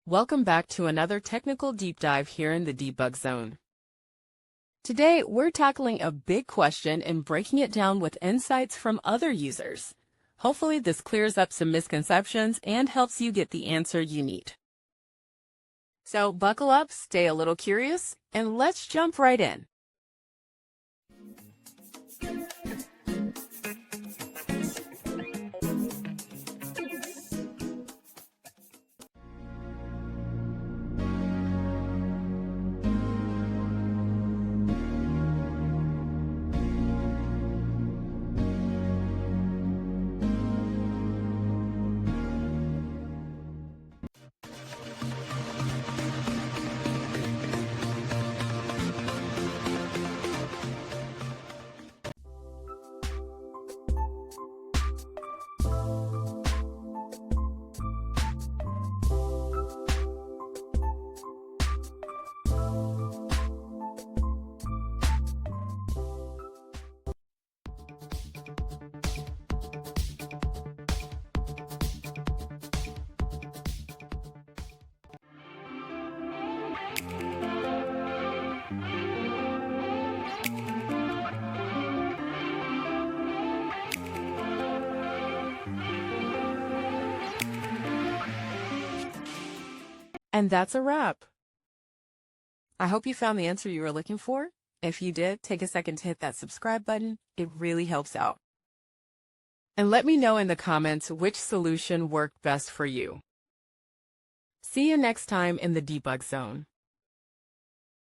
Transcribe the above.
Welcome back to another technical deep dive here in the debug zone. Today, we're tackling a big question and breaking it down with insights from other users. Hopefully, this clears up some misconceptions and helps you get the answer you need. So buckle up, stay a little curious, and let's jump right in. And that's a wrap. I hope you found the answer you were looking for. If you did, take a second to hit that subscribe button. It really helps out. And let me know in the comments which solution worked best for you. See you next time in the debug zone.